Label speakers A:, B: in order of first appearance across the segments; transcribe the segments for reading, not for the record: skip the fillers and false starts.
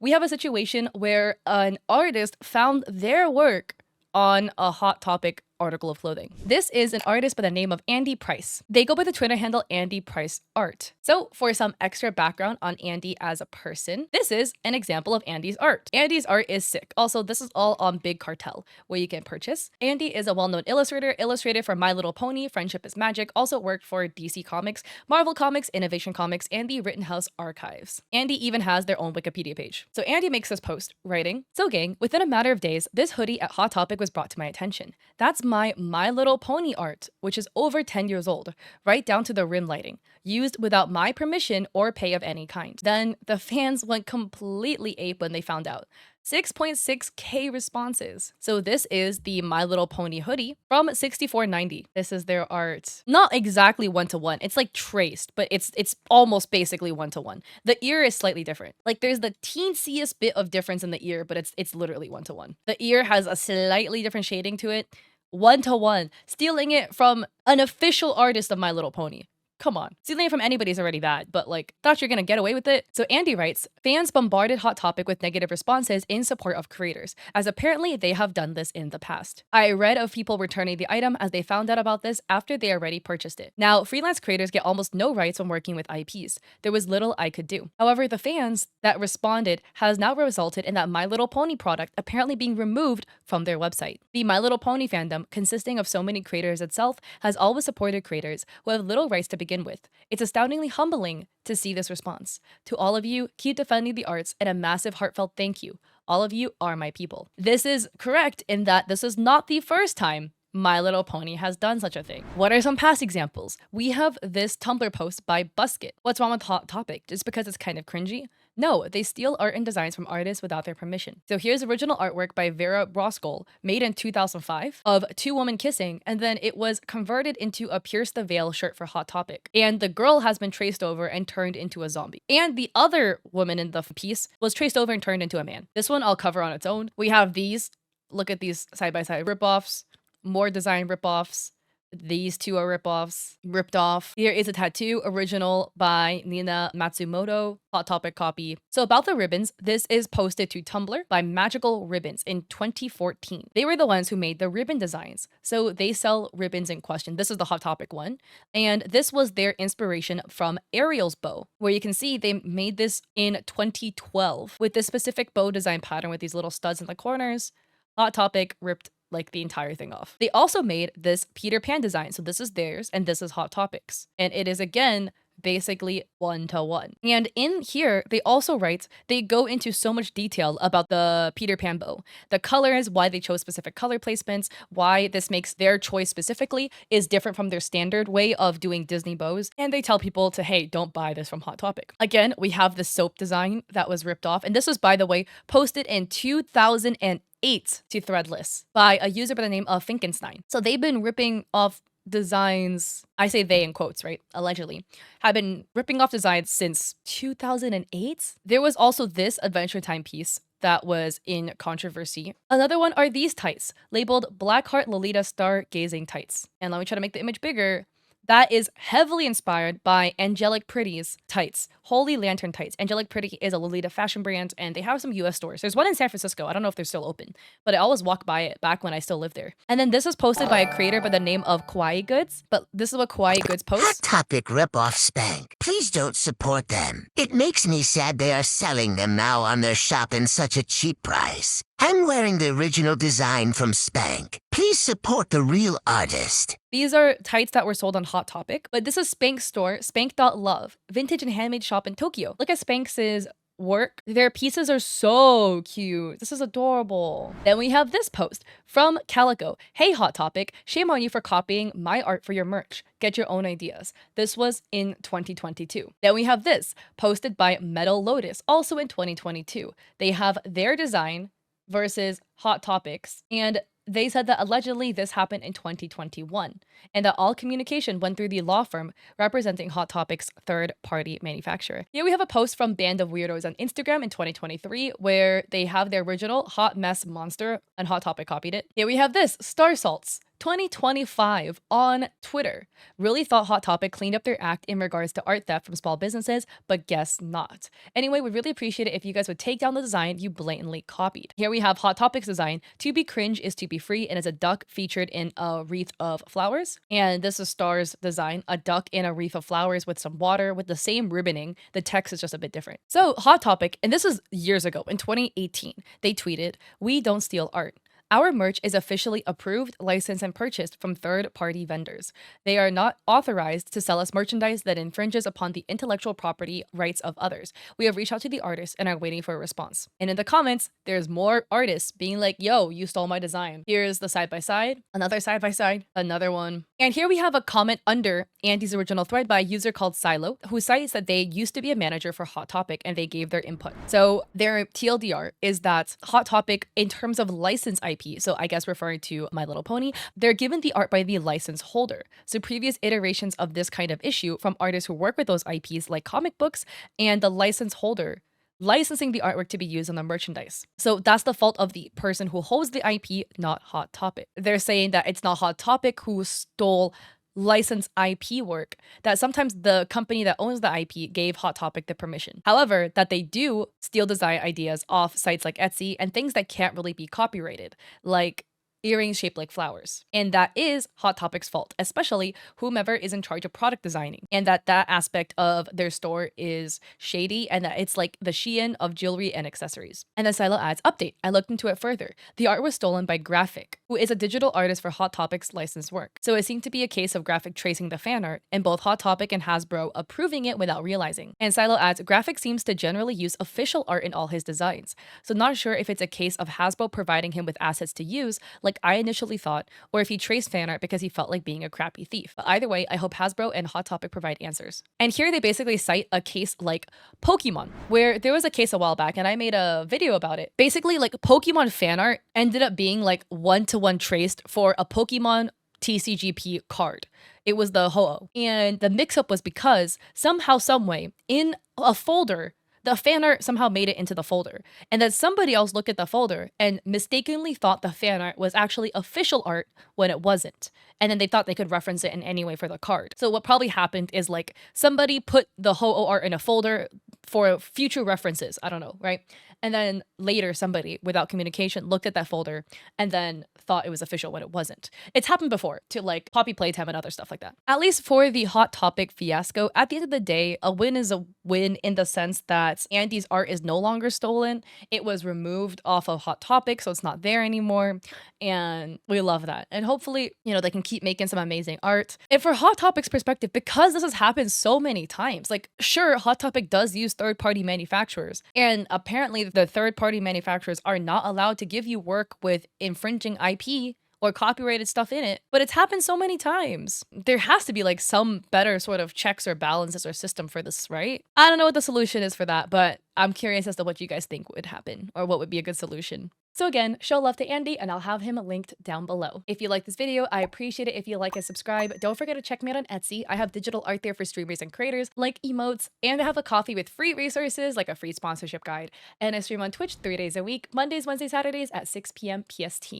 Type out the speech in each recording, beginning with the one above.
A: we have a situation where an artist found their work on a Hot Topic article of clothing. This is an artist by the name of Andy Price. They go by the Twitter handle Andy Price Art. So for some extra background on Andy as a person, this is an example of Andy's art. Andy's art is sick. Also, this is all on Big Cartel, where you can purchase. Andy is a well-known illustrator, illustrated for My Little Pony, Friendship is Magic, also worked for DC Comics, Marvel Comics, Innovation Comics, and the Rittenhouse Archives. Andy even has their own Wikipedia page. So Andy makes this post, writing, "So gang, within a matter of days, this hoodie at Hot Topic was brought to my attention. That's my Little Pony art, which is over 10 years old, right down to the rim lighting, used without my permission or pay of any kind." Then the fans went completely ape when they found out. 6.6K responses. So this is the My Little Pony hoodie from 6490. This is their art. Not exactly one-to-one. It's like traced, but it's almost basically one-to-one. The ear is slightly different. Like there's the teensiest bit of difference in the ear, but it's literally one-to-one. The ear has a slightly different shading to it. One-to-one. Stealing it from an official artist of My Little Pony. Come on. Stealing it from anybody is already bad, but like, thought you're gonna get away with it? So Andy writes, "Fans bombarded Hot Topic with negative responses in support of creators, as apparently they have done this in the past. I read of people returning the item as they found out about this after they already purchased it. Now, freelance creators get almost no rights when working with IPs. There was little I could do. However, the fans that responded has now resulted in that My Little Pony product apparently being removed from their website. The My Little Pony fandom, consisting of so many creators itself, has always supported creators who have little rights to begin with. It's astoundingly humbling to see this response. To all of you, keep defending the arts, and a massive heartfelt thank you. All of you are my people." This is correct in that this is not the first time My Little Pony has done such a thing. What are some past examples? We have this Tumblr post by Busket. What's wrong with Hot Topic? Just because it's kind of cringy? No, they steal art and designs from artists without their permission. So here's original artwork by Vera Roskol, made in 2005, of two women kissing, and then it was converted into a Pierce the Veil shirt for Hot Topic. And the girl has been traced over and turned into a zombie. And the other woman in the piece was traced over and turned into a man. This one I'll cover on its own. We have these. Look at these side-by-side ripoffs. More design ripoffs. These two are ripoffs, ripped off. Here is a tattoo, original by Nina Matsumoto, Hot Topic copy. So about the ribbons, this is posted to Tumblr by Magical Ribbons in 2014. They were the ones who made the ribbon designs. So they sell ribbons in question. This is the Hot Topic one. And this was their inspiration from Ariel's bow, where you can see they made this in 2012 with this specific bow design pattern with these little studs in the corners. Hot Topic ripped like the entire thing off. They also made this Peter Pan design. So this is theirs and this is Hot Topics. And it is again basically one-to-one. And in here, they also write, they go into so much detail about the Peter Pan bow. The colors, why they chose specific color placements, why this makes their choice specifically is different from their standard way of doing Disney bows. And they tell people to, hey, don't buy this from Hot Topic. Again, we have the soap design that was ripped off. And this was, by the way, posted in 2008 to Threadless by a user by the name of Finkenstein. So they've been ripping off designs, I say they in quotes, right? Allegedly, have been ripping off designs since 2008. There was also this Adventure Time piece that was in controversy. Another one are these tights, labeled Blackheart Lolita Stargazing tights. And let me try to make the image bigger. That is heavily inspired by Angelic Pretty's tights, Holy Lantern tights. Angelic Pretty is a Lolita fashion brand, and they have some US stores. There's one in San Francisco. I don't know if they're still open, but I always walk by it back when I still lived there. And then this was posted by a creator by the name of Kawaii Goods, but this is what Kawaii Goods posts.
B: Hot Topic ripoff Spank. Please don't support them. It makes me sad they are selling them now on their shop in such a cheap price. I'm wearing the original design from Spank. Please support the real artist.
A: These are tights that were sold on Hot Topic, but this is Spank's store, spank.love, vintage and handmade shop in Tokyo. Look at Spanks' work. Their pieces are so cute. This is adorable. Then we have this post from Calico. Hey, Hot Topic, shame on you for copying my art for your merch. Get your own ideas. This was in 2022. Then we have this posted by Metal Lotus, also in 2022. They have their design versus Hot Topics, and they said that allegedly this happened in 2021 and that all communication went through the law firm representing Hot Topic's third-party manufacturer. Here we have a post from Band of Weirdos on Instagram in 2023 where they have their original Hot Mess Monster and Hot Topic copied it. Here we have this, Star Salts. 2025 on Twitter really thought Hot Topic cleaned up their act in regards to art theft from small businesses, but guess not. Anyway, we'd really appreciate it if you guys would take down the design you blatantly copied. Here we have Hot Topic's design. To be cringe is to be free, and is a duck featured in a wreath of flowers. And this is Star's design, a duck in a wreath of flowers with some water with the same ribboning. The text is just a bit different. So Hot Topic, and this is years ago in 2018, they tweeted, "We don't steal art. Our merch is officially approved, licensed, and purchased from third-party vendors. They are not authorized to sell us merchandise that infringes upon the intellectual property rights of others. We have reached out to the artists and are waiting for a response." And in the comments, there's more artists being like, "Yo, you stole my design. Here's the side-by-side, another side-by-side, another one." And here we have a comment under Andy's original thread by a user called Silo, who cites that they used to be a manager for Hot Topic and they gave their input. So their TLDR is that Hot Topic, in terms of license IP, so I guess referring to My Little Pony, they're given the art by the license holder. So previous iterations of this kind of issue from artists who work with those IPs, like comic books, and the license holder licensing the artwork to be used on the merchandise. So that's the fault of the person who holds the IP, not Hot Topic. They're saying that it's not Hot Topic who stole licensed IP work, that sometimes the company that owns the IP gave Hot Topic the permission. However, that they do steal design ideas off sites like Etsy and things that can't really be copyrighted, like earrings shaped like flowers. And that is Hot Topic's fault, especially whomever is in charge of product designing. And that aspect of their store is shady and that it's like the Shein of jewelry and accessories. And then Silo adds, "Update, I looked into it further. The art was stolen by Graphic, who is a digital artist for Hot Topic's licensed work. So it seemed to be a case of Graphic tracing the fan art and both Hot Topic and Hasbro approving it without realizing." And Silo adds, "Graphic seems to generally use official art in all his designs. So not sure if it's a case of Hasbro providing him with assets to use, like I initially thought, or if he traced fan art because he felt like being a crappy thief. But either way, I hope Hasbro and Hot Topic provide answers." And here they basically cite a case like Pokemon, where there was a case a while back and I made a video about it. Basically, like Pokemon fan art ended up being like one-to-one traced for a Pokemon TCGP card. It was the Ho-Oh. And the mix-up was because somehow, someway, in a folder, the fan art somehow made it into the folder. And then somebody else looked at the folder and mistakenly thought the fan art was actually official art when it wasn't. And then they thought they could reference it in any way for the card. So what probably happened is like somebody put the Ho-Oh art in a folder for future references. I don't know, right? And then later somebody without communication looked at that folder and then thought it was official when it wasn't. It's happened before to like Poppy Playtime and other stuff like that. At least for the Hot Topic fiasco, at the end of the day, a win is a win in the sense that Andy's art is no longer stolen. It was removed off of Hot Topic, so it's not there anymore. And we love that. And hopefully, you know, they can keep making some amazing art. And for Hot Topic's perspective, because this has happened so many times, like sure, Hot Topic does use third-party manufacturers. And apparently the third-party manufacturers are not allowed to give you work with infringing IP or copyrighted stuff in it, but it's happened so many times. There has to be like some better sort of checks or balances or system for this, right? I don't know what the solution is for that, but I'm curious as to what you guys think would happen or what would be a good solution. So again, show love to Andy and I'll have him linked down below. If you like this video, I appreciate it if you like and subscribe. Don't forget to check me out on Etsy. I have digital art there for streamers and creators like emotes, and I have a coffee with free resources like a free sponsorship guide. And I stream on Twitch 3 days a week, Mondays, Wednesdays, Saturdays at 6 p.m. PST.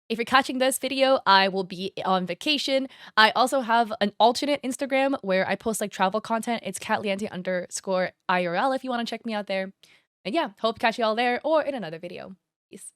A: If you're catching this video, I will be on vacation. I also have an alternate Instagram where I post like travel content. It's @Liante_IRL if you want to check me out there. And yeah, hope to catch you all there or in another video. Peace.